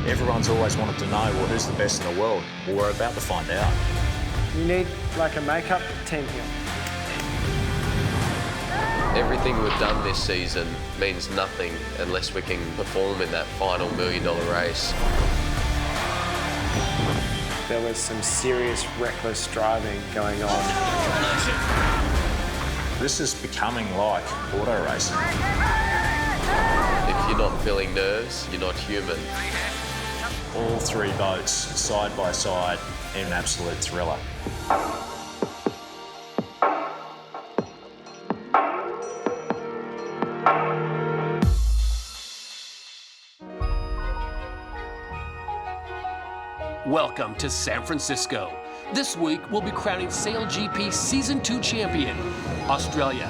Everyone's always wanted to know, well, who's the best in the world? Well, we're about to find out. You need like a makeup team here. Everything we've done this season means nothing unless we can perform in that final $1 million race. There was some serious reckless driving going on. This is becoming like auto racing. If you're not feeling nerves, you're not human. All three boats, side by side, in an absolute thriller. Welcome to San Francisco. This week, we'll be crowning SailGP Season 2 champion. Australia,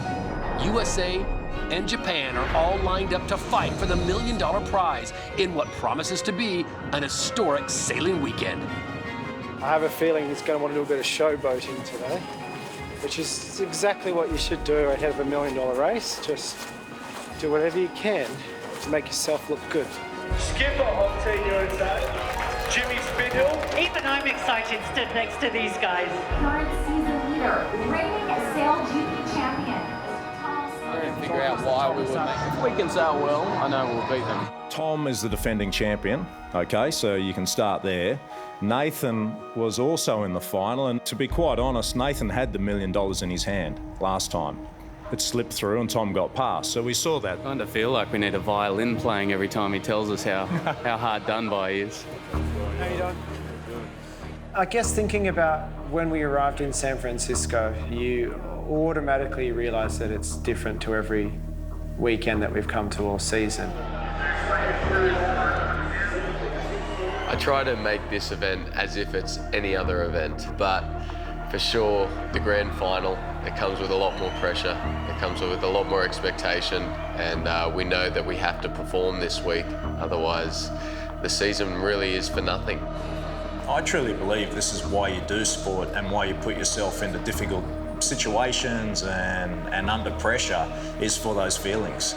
USA, and Japan are all lined up to fight for the $1 million prize in what promises to be an historic sailing weekend. I have a feeling he's going to want to do a bit of showboating today, which is exactly what you should do ahead of a $1 million race. Just do whatever you can to make yourself look good. Skipper of Team USA, Jimmy Spindle. Even I'm excited stood next to these guys. Current season leader, reigning SailGP champion. Figure out why we would make it. If we can sail well, I know we'll beat them. Tom is the defending champion, okay, so you can start there. Nathan was also in the final, and to be quite honest, Nathan had the $1 million in his hand last time. It slipped through and Tom got past, so we saw that. I kind of feel like we need a violin playing every time he tells us how hard done by he is. How you doing? I guess thinking about when we arrived in San Francisco, you automatically realise that it's different to every weekend that we've come to all season. I try to make this event as if it's any other event, but for sure, the grand final, it comes with a lot more pressure. It comes with a lot more expectation, and we know that we have to perform this week. Otherwise, the season really is for nothing. I truly believe this is why you do sport and why you put yourself into difficult situations and under pressure, is for those feelings.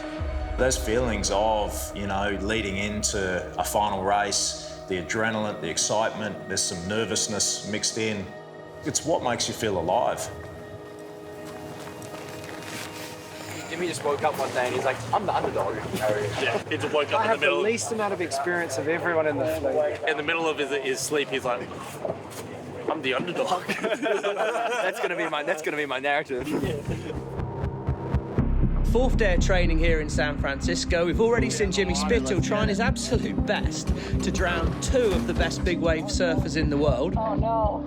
Those feelings of, you know, leading into a final race, the adrenaline, the excitement, there's some nervousness mixed in. It's what makes you feel alive. Jimmy just woke up one day and he's like, I'm the underdog. Yeah, he just woke up I in have the middle. the least amount of experience of everyone in the fleet. In the middle of his sleep, he's like, I'm the underdog. That's gonna be my narrative. Fourth day of training here in San Francisco. We've already seen Jimmy Spittle trying his absolute best to drown two of the best big wave surfers in the world. Oh no.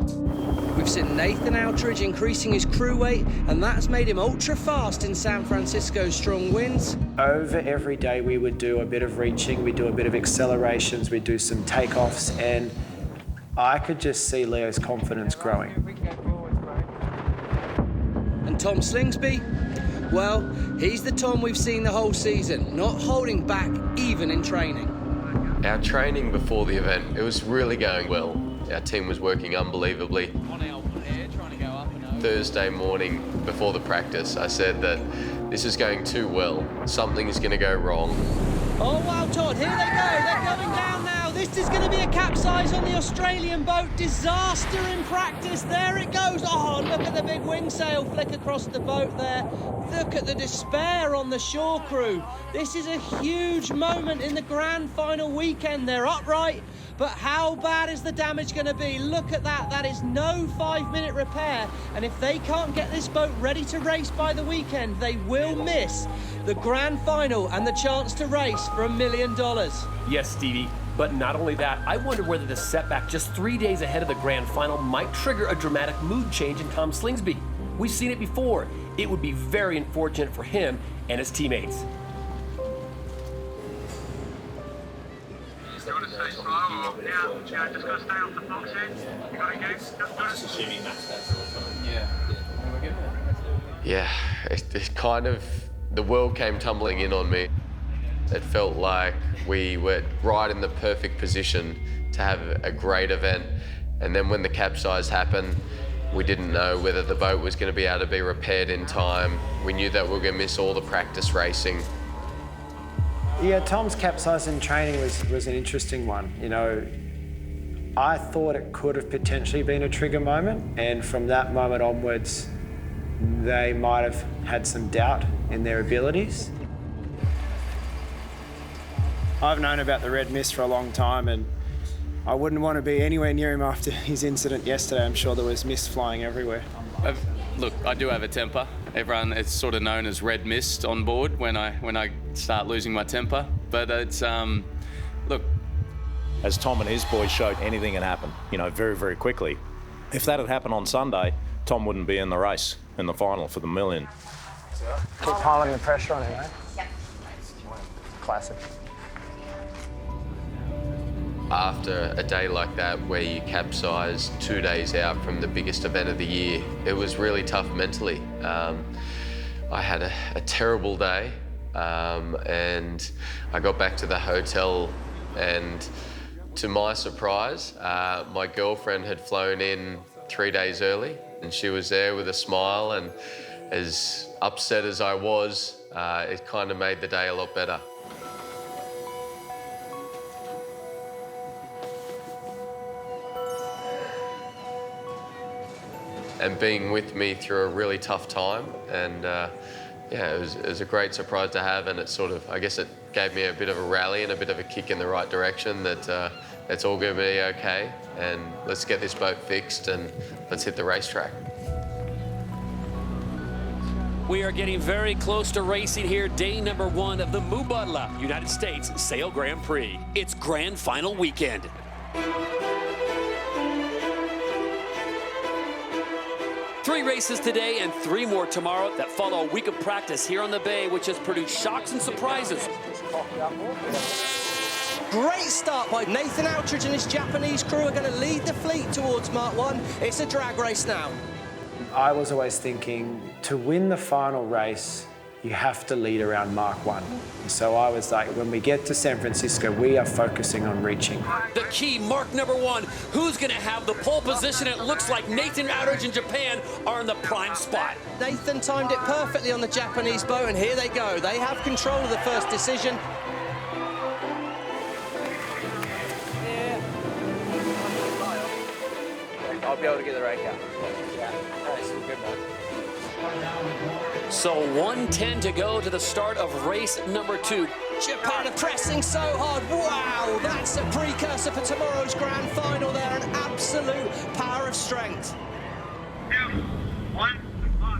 We've seen Nathan Outridge increasing his crew weight, and that's made him ultra fast in San Francisco's strong winds. Over every day we would do a bit of reaching, we'd do a bit of accelerations, we'd do some takeoffs, and I could just see Leo's confidence growing. And Tom Slingsby? Well, he's the Tom we've seen the whole season, not holding back even in training. Our training before the event, it was really going well. Our team was working unbelievably. Thursday morning before the practice, I said that this is going too well. Something is going to go wrong. Oh wow, Todd, here they go. They're going down now. This is going to be a capsize on the Australian boat. Disaster in practice. There it goes. Oh, look at the big wing sail flick across the boat there. Look at the despair on the shore crew. This is a huge moment in the grand final weekend. They're upright, but how bad is the damage going to be? Look at that. That is no 5-minute repair. And if they can't get this boat ready to race by the weekend, they will miss the grand final and the chance to race for $1 million. Yes, Stevie, but not only that, I wonder whether the setback just 3 days ahead of the grand final might trigger a dramatic mood change in Tom Slingsby. We've seen it before. It would be very unfortunate for him and his teammates. You want to stay slow or, yeah, just got to stay off the box end. You got to go. Just assuming that's all the time. Yeah, it kind of, the world came tumbling in on me. It felt like we were right in the perfect position to have a great event. And then when the capsize happened, we didn't know whether the boat was going to be able to be repaired in time. We knew that we were going to miss all the practice racing. Yeah, Tom's capsize in training was an interesting one. You know, I thought it could have potentially been a trigger moment, and from that moment onwards, they might have had some doubt in their abilities. I've known about the red mist for a long time, and I wouldn't want to be anywhere near him after his incident yesterday. I'm sure there was mist flying everywhere. Look, I do have a temper. Everyone, it's sort of known as red mist on board when I start losing my temper. But it's, look. As Tom and his boys showed, anything can happen, you know, very, very quickly. If that had happened on Sunday, Tom wouldn't be in the race, in the final for the million. Keep piling the pressure on him, eh? Yep. Classic. After a day like that where you capsize 2 days out from the biggest event of the year, it was really tough mentally. I had a terrible day, and I got back to the hotel, and to my surprise, my girlfriend had flown in 3 days early, and she was there with a smile, and as upset as I was, it kind of made the day a lot better. And being with me through a really tough time, and yeah, it was a great surprise to have, and it sort of, I guess it gave me a bit of a rally and a bit of a kick in the right direction that it's all going to be okay, and let's get this boat fixed and let's hit the racetrack. We are getting very close to racing here, day number 1 of the Mubadala United States Sail Grand Prix. It's grand final weekend. 3 races today and 3 more tomorrow that follow a week of practice here on the bay, which has produced shocks and surprises. Great start by Nathan Outridge and his Japanese crew are going to lead the fleet towards Mark 1. It's a drag race now. I was always thinking, to win the final race, you have to lead around Mark 1. So I was like, when we get to San Francisco, we are focusing on reaching. The key, mark number 1. Who's going to have the pole position? It looks like Nathan Outridge in Japan are in the prime spot. Nathan timed it perfectly on the Japanese boat, and here they go. They have control of the first decision. I'll be able to get the rake out. Yeah, that's good, man. So 1:10 to go to the start of race number 2. Japan are pressing so hard. Wow, that's a precursor for tomorrow's grand final there. An absolute power of strength. 2, 1.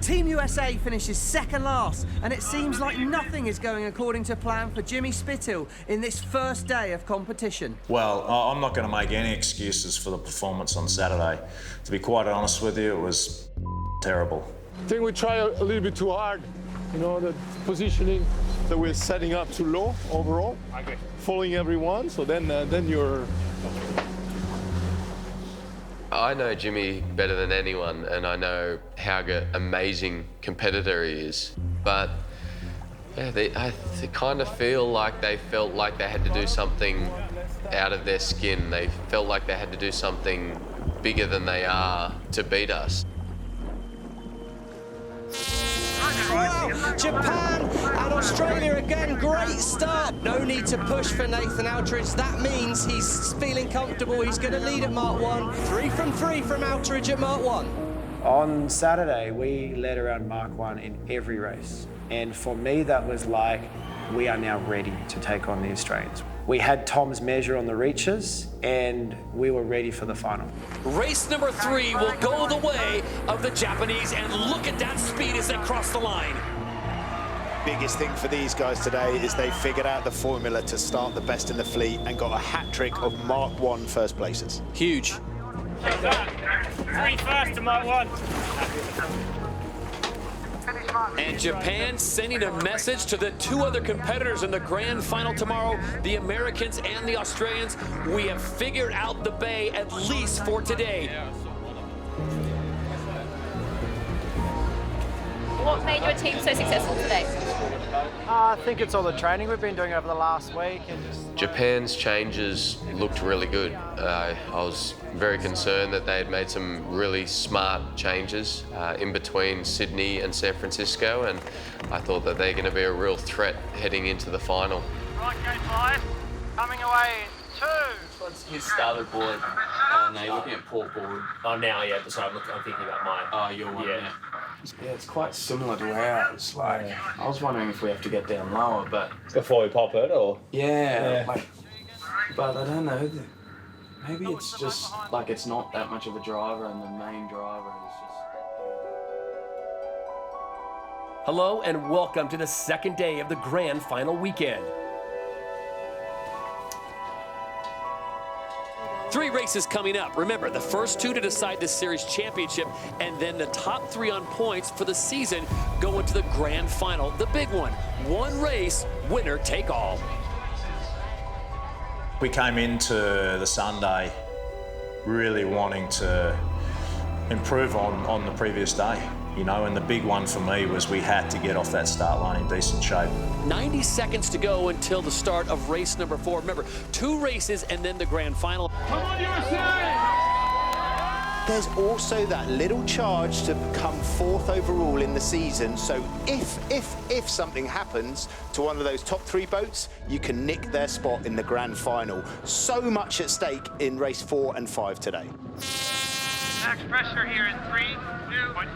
Team USA finishes second last, and it seems like nothing is going according to plan for Jimmy Spithill in this first day of competition. Well, I'm not going to make any excuses for the performance on Saturday. To be quite honest with you, it was terrible. I think we try a little bit too hard. You know, the positioning that we're setting up too low overall, following everyone, so then you're... I know Jimmy better than anyone, and I know how amazing competitor he is. But yeah, I kind of feel like they felt like they had to do something out of their skin. They felt like they had to do something bigger than they are to beat us. Wow, Japan and Australia again, great start. No need to push for Nathan Outridge. That means he's feeling comfortable. He's going to lead at Mark 1. 3 from 3 from Outridge at Mark 1. On Saturday, we led around Mark 1 in every race. And for me, that was like, we are now ready to take on the Australians. We had Tom's measure on the reaches, and we were ready for the final. Race number 3 will go the way of the Japanese, and look at that speed as they cross the line. Biggest thing for these guys today is they figured out the formula to start the best in the fleet and got a hat-trick of Mark 1 first places. Huge. 3 first to Mark 1. And Japan sending a message to the 2 other competitors in the grand final tomorrow, the Americans and the Australians. We have figured out the bay, at least for today. What made your team so successful today? I think it's all the training we've been doing over the last week. And Japan's changes looked really good. I was very concerned that they had made some really smart changes in between Sydney and San Francisco, and I thought that they're going to be a real threat heading into the final. Right, gate 5. Coming away in 2. What's his starboard board? No, you're looking at port board. Oh, now, yeah, so I'm thinking about mine. Oh, your one, yeah. Yeah, it's quite similar to ours. Like, I was wondering if we have to get down lower, but... Before we pop it, or? Yeah, like... But I don't know. Maybe it's just, like, it's not that much of a driver, and the main driver is just... Hello and welcome to the second day of the Grand Final weekend. 3 races coming up. Remember, the first 2 to decide the series championship, and then the top 3 on points for the season go into the Grand Final, the big one. 1 race, winner take all. We came into the Sunday really wanting to improve on the previous day. You know, and the big one for me was we had to get off that start line in decent shape. 90 seconds to go until the start of race number 4. Remember, 2 races and then the Grand Final. Come on, USA! There's also that little charge to become 4th overall in the season. So if something happens to one of those top 3 boats, you can nick their spot in the Grand Final. So much at stake in race 4 and 5 today. Max pressure here in 3, 2, 1.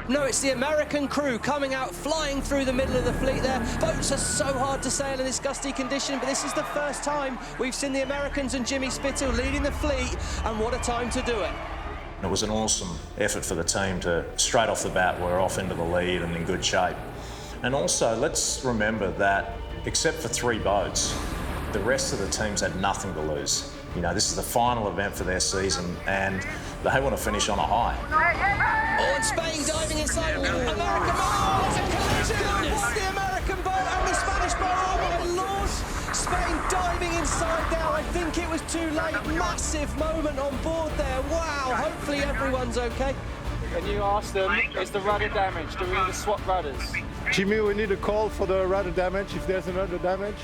No, it's the American crew coming out, flying through the middle of the fleet there. Boats are so hard to sail in this gusty condition, but this is the first time we've seen the Americans and Jimmy Spithill leading the fleet, and what a time to do it. It was an awesome effort for the team to, straight off the bat, we're off into the lead and in good shape. And also, let's remember that, except for 3 boats, the rest of the teams had nothing to lose. You know, this is the final event for their season, and they want to finish on a high. Oh, and Spain diving inside. American boat. Oh, there's a collision. What the American boat and the Spanish boat. Oh, my Lord. Spain diving inside now. I think it was too late. Massive moment on board there. Wow. Hopefully everyone's okay. Can you ask them, is the rudder damaged? Do we need to swap rudders? Jimmy, we need a call for the rudder damage if there's another damage.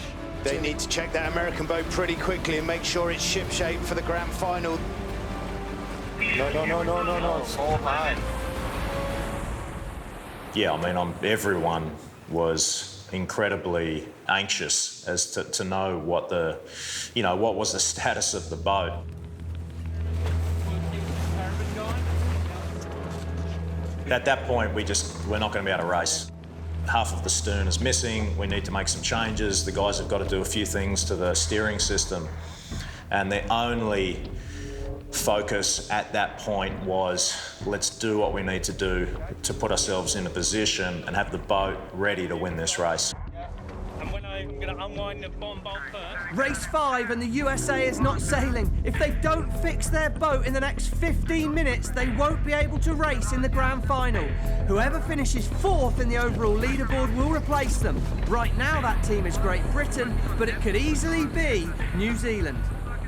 They need to check that American boat pretty quickly and make sure it's ship-shape for the Grand Final. No. It's all high. Yeah, I mean, everyone was incredibly anxious as to know what what was the status of the boat. At that point, we're not going to be able to race. Half of the stern is missing. We need to make some changes. The guys have got to do a few things to the steering system. And the only focus at that point was, let's do what we need to do to put ourselves in a position and have the boat ready to win this race. And when I'm going to unwind the bomb bolt first. Race 5 and the USA is not sailing. If they don't fix their boat in the next 15 minutes, they won't be able to race in the Grand Final. Whoever finishes 4th in the overall leaderboard will replace them. Right now that team is Great Britain, but it could easily be New Zealand.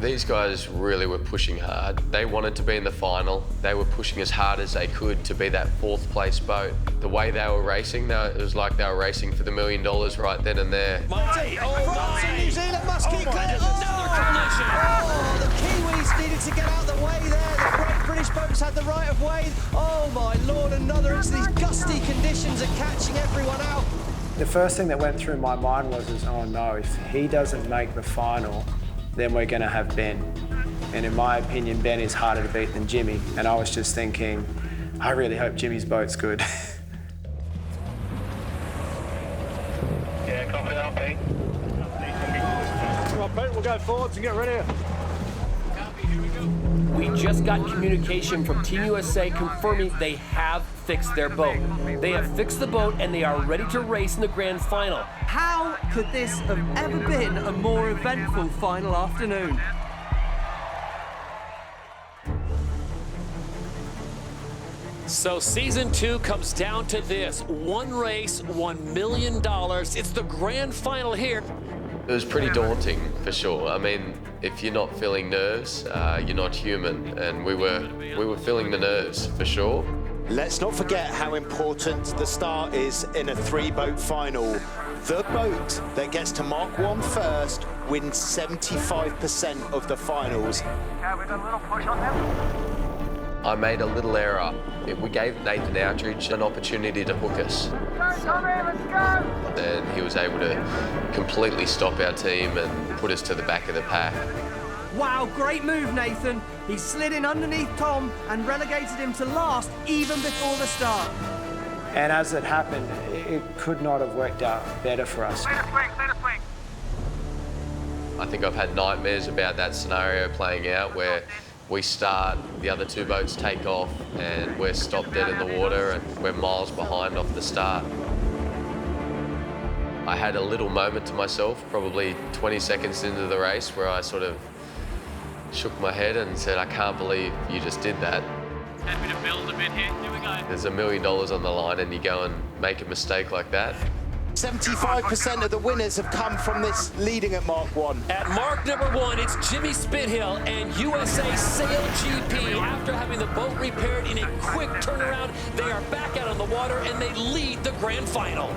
These guys really were pushing hard. They wanted to be in the final. They were pushing as hard as they could to be that 4th place boat. The way they were racing, it was like they were racing for the $1 million right then and there. France and New Zealand must keep clear. Oh, the Kiwis needed to get out of the way there. The Great British boats had the right of way. Oh my Lord, another into these gusty conditions are catching everyone out. The first thing that went through my mind was, oh no, if he doesn't make the final, then we're going to have Ben. And in my opinion, Ben is harder to beat than Jimmy. And I was just thinking, I really hope Jimmy's boat's good. Yeah, copy that, Pete. Come on, Pete, we'll go forwards and get ready. We just got communication from Team USA confirming they have fixed their boat. They have fixed the boat and they are ready to race in the Grand Final. How could this have ever been a more eventful final afternoon? So season 2 comes down to this. 1 race, $1 million. It's the Grand Final here. It was pretty daunting, for sure. I mean, if you're not feeling nerves, you're not human, and we were feeling the nerves, for sure. Let's not forget how important the start is in a 3-boat final. The boat that gets to Mark 1 first wins 75% of the finals. Yeah, we've got a little push on them. I made a little error. We gave Nathan Outridge an opportunity to hook us. And he was able to completely stop our team and put us to the back of the pack. Wow, great move, Nathan. He slid in underneath Tom and relegated him to last even before the start. And as it happened, it could not have worked out better for us. I think I've had nightmares about that scenario playing out where we start, the other two boats take off, and we're stopped dead in the water and we're miles behind off the start. I had a little moment to myself, probably 20 seconds into the race, where I sort of shook my head and said, I can't believe you just did that. Happy to build a bit here. Here we go. There's $1 million on the line and you go and make a mistake like that. 75% of the winners have come from this leading at Mark 1. At mark number 1, it's Jimmy Spithill and USA Sail GP. After having the boat repaired in a quick turnaround, they are back out on the water and they lead the grand final.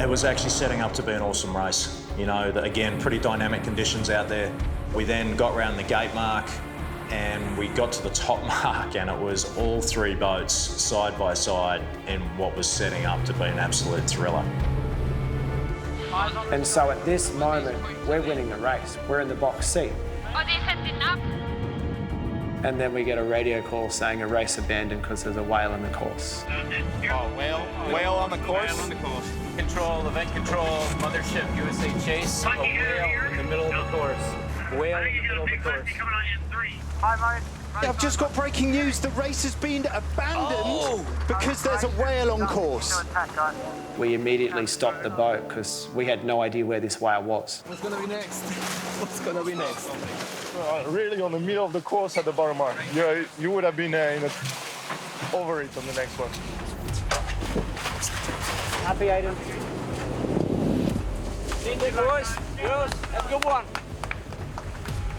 It was actually setting up to be an awesome race. You know, again, pretty dynamic conditions out there. We then got round the gate mark and we got to the top mark, and it was all three boats side by side in what was setting up to be an absolute thriller. And so at this moment, we're winning the race. We're in the box seat. And then we get a radio call saying a race abandoned because there's a whale on the course. Oh, whale on the course? Whale on the course. Control, event control, mothership, USA Chase. A whale in the middle of the course. Whale in the middle of the course. I've just got breaking news. The race has been abandoned because there's a whale on course. We immediately stopped the boat because we had no idea where this whale was. What's going to be next? What's going to be next? Really on the middle of the course at the bottom mark. Yeah, you would have been over it on the next one. Happy, Aiden? Hey, boys. Girls, have a good one.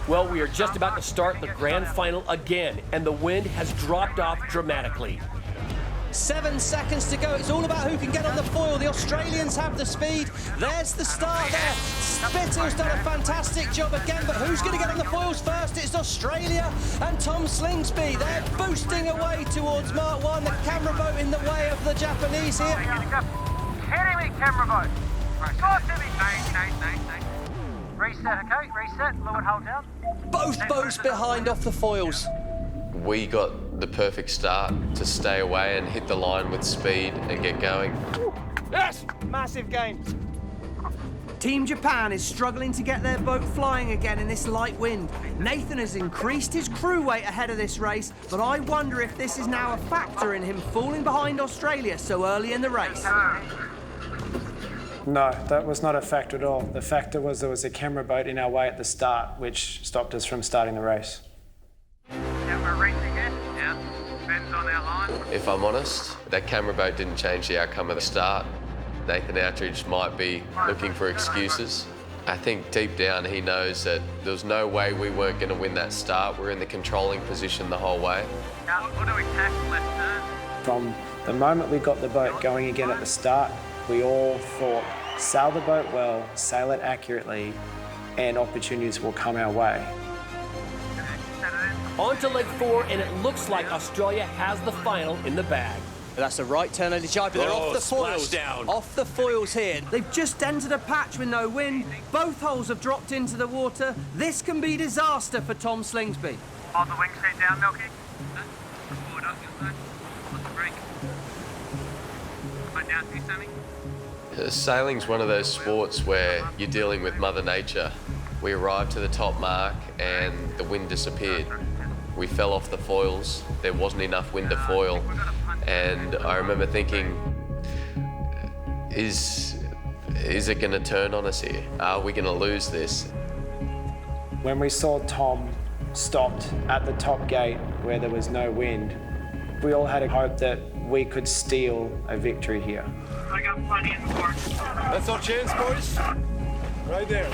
Well, we are just about to start the grand final again, and the wind has dropped off dramatically. 7 seconds to go. It's all about who can get on the foil. The Australians have the speed. There's the start there. Spitter's done a fantastic job again, but who's going to get on the foils first? It's Australia and Tom Slingsby. They're boosting away towards Mark 1. The camera boat in the way of the Japanese here. Hit me, camera boat. Go to me. Nate. Reset, okay? Reset. Fluid hold down. Both boats behind off the foils. We got the perfect start to stay away and hit the line with speed and get going. Yes! Massive gain. Team Japan is struggling to get their boat flying again in this light wind. Nathan has increased his crew weight ahead of this race, but I wonder if this is now a factor in him falling behind Australia so early in the race. No, that was not a factor at all. The factor was there was a camera boat in our way at the start, which stopped us from starting the race. Yeah, we're racing it. Yeah, Ben's on our line. If I'm honest, that camera boat didn't change the outcome of the start. Nathan Outridge might be looking for excuses. I think deep down he knows that there was no way we weren't going to win that start. We're in the controlling position the whole way. Now, what do we tackle left turn? From the moment we got the boat going again at the start, we all thought, sail the boat well, sail it accurately, and opportunities will come our way. On to leg 4, and it looks like Australia has the final in the bag. That's a right turn, Lady Jai, but they're off the foils. Down. Off the foils here. They've just entered a patch with no wind. Both holes have dropped into the water. This can be disaster for Tom Slingsby. Hold the wing seat down, Milky. Forward up, you'll say. What's the brake? Right down, do something. Sailing's one of those sports where you're dealing with Mother Nature. We arrived to the top mark and the wind disappeared. We fell off the foils. There wasn't enough wind to foil. And I remember thinking, is it going to turn on us here? Are we going to lose this? When we saw Tom stopped at the top gate where there was no wind, we all had a hope that we could steal a victory here. I got plenty in the park. That's our chance, boys. Right there.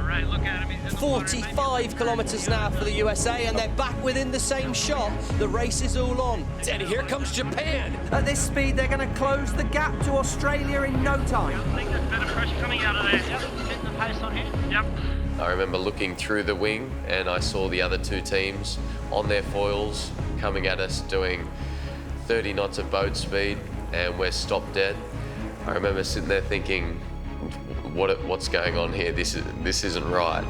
Right, look at him. 45 kilometres now for the USA, and they're back within the same shot. The race is all on. And here comes Japan. At this speed, they're going to close the gap to Australia in no time. I think there's a bit of pressure coming out of there. Yep, getting the pace on here. Yep. I remember looking through the wing and I saw the other two teams on their foils coming at us doing 30 knots of boat speed, and we're stopped dead. I remember sitting there thinking, what's going on here? This isn't right.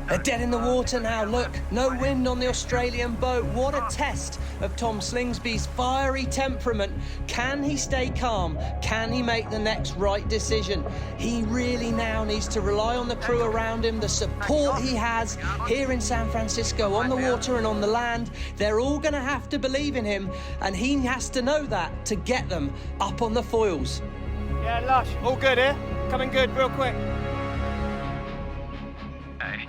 They're dead in the water now, look. No wind on the Australian boat. What a test of Tom Slingsby's fiery temperament. Can he stay calm? Can he make the next right decision? He really now needs to rely on the crew around him, the support he has here in San Francisco, on the water and on the land. They're all going to have to believe in him, and he has to know that to get them up on the foils. Yeah, Lush, all good here? Coming good, real quick.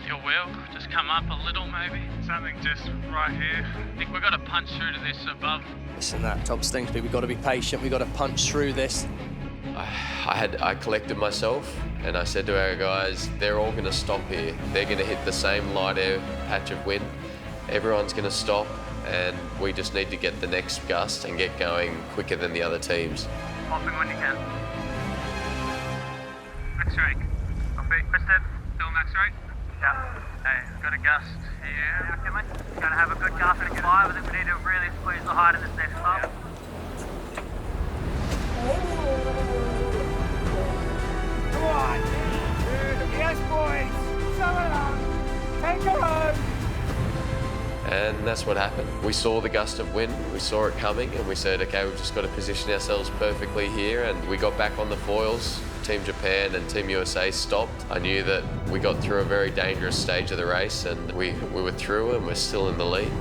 Your wheel, just come up a little maybe. Something just right here. I think we've got to punch through to this above. Listen, that Tom Slingsby, we've got to be patient, we've got to punch through this. I collected myself and I said to our guys, they're all going to stop here. They're going to hit the same light air patch of wind. Everyone's going to stop, and we just need to get the next gust and get going quicker than the other teams. Popping when you can. Max rate. Copy. Kristen, still max rate? Yeah. Hey, got a gust here. Yeah, okay, mate. Gonna have a good gust at 5. I think we need to really squeeze the height of this next stop. Come on. Yes, boys. Sum it up. Take her home. And that's what happened. We saw the gust of wind, we saw it coming, and we said, okay, we've just got to position ourselves perfectly here. And we got back on the foils. Team Japan and Team USA stopped. I knew that we got through a very dangerous stage of the race, and we were through and we're still in the lead.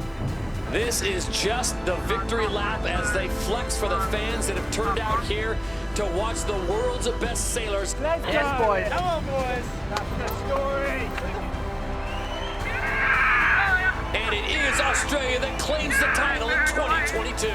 This is just the victory lap as they flex for the fans that have turned out here to watch the world's best sailors. Let's go. Boys. Come on, boys. That's the story. And it is Australia that claims the title in 2022.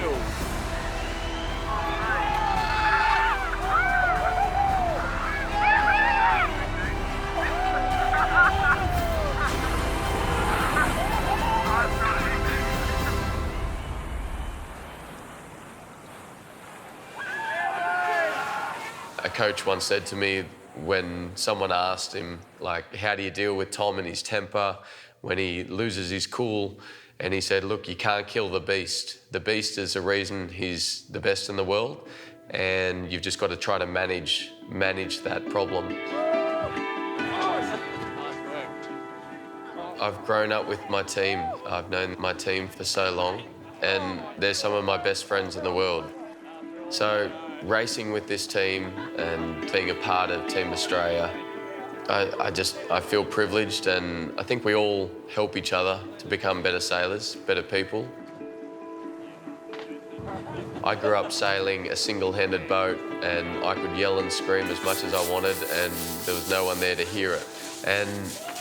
A coach once said to me when someone asked him, like, how do you deal with Tom and his temper when he loses his cool? And he said, look, you can't kill the beast. The beast is the reason he's the best in the world, and you've just got to try to manage that problem. I've grown up with my team. I've known my team for so long, and they're some of my best friends in the world. So racing with this team and being a part of Team Australia, I feel privileged, and I think we all help each other to become better sailors, better people. I grew up sailing a single-handed boat, and I could yell and scream as much as I wanted, and there was no one there to hear it. And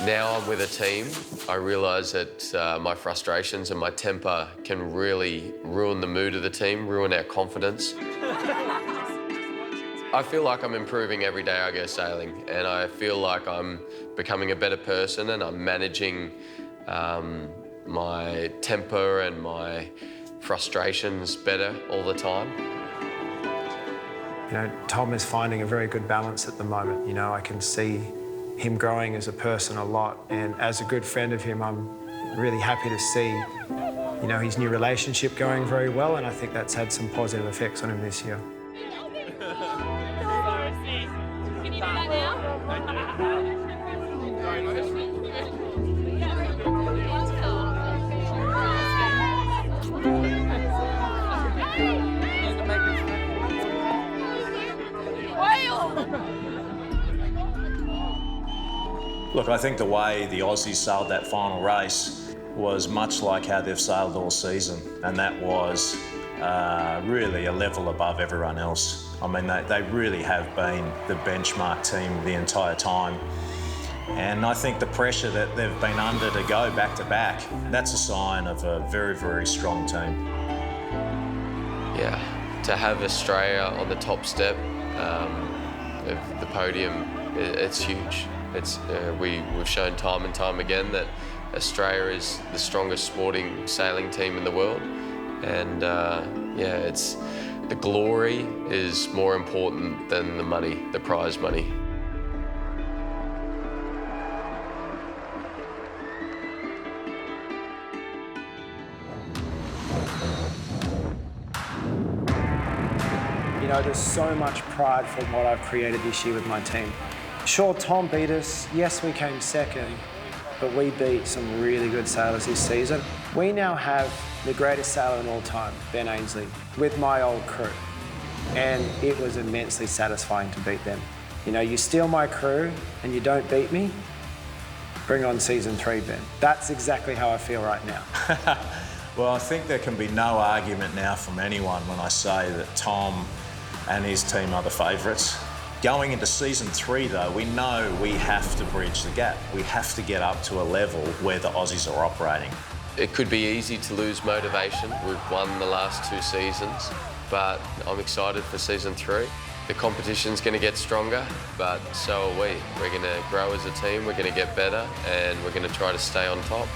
now I'm with a team, I realise that my frustrations and my temper can really ruin the mood of the team, ruin our confidence. I feel like I'm improving every day I go sailing, and I feel like I'm becoming a better person, and I'm managing my temper and my frustrations better all the time. You know, Tom is finding a very good balance at the moment. You know, I can see him growing as a person a lot, and as a good friend of him, I'm really happy to see, you know, his new relationship going very well, and I think that's had some positive effects on him this year. Can you do that now? Look, I think the way the Aussies sailed that final race was much like how they've sailed all season, and that was really a level above everyone else. I mean, they really have been the benchmark team the entire time. And I think the pressure that they've been under to go back to back, that's a sign of a very, very strong team. Yeah, to have Australia on the top step of the podium, it's huge. We've shown time and time again that Australia is the strongest sporting sailing team in the world. And yeah, the glory is more important than the money, the prize money. You know, there's so much pride from what I've created this year with my team. Sure, Tom beat us. Yes, we came second, but we beat some really good sailors this season. We now have the greatest sailor in all time, Ben Ainslie, with my old crew. And it was immensely satisfying to beat them. You know, you steal my crew and you don't beat me, bring on season 3, Ben. That's exactly how I feel right now. Well, I think there can be no argument now from anyone when I say that Tom and his team are the favourites. Going into season 3, though, we know we have to bridge the gap. We have to get up to a level where the Aussies are operating. It could be easy to lose motivation. We've won the last 2 seasons, but I'm excited for season 3. The competition's going to get stronger, but so are we. We're going to grow as a team, we're going to get better, and we're going to try to stay on top.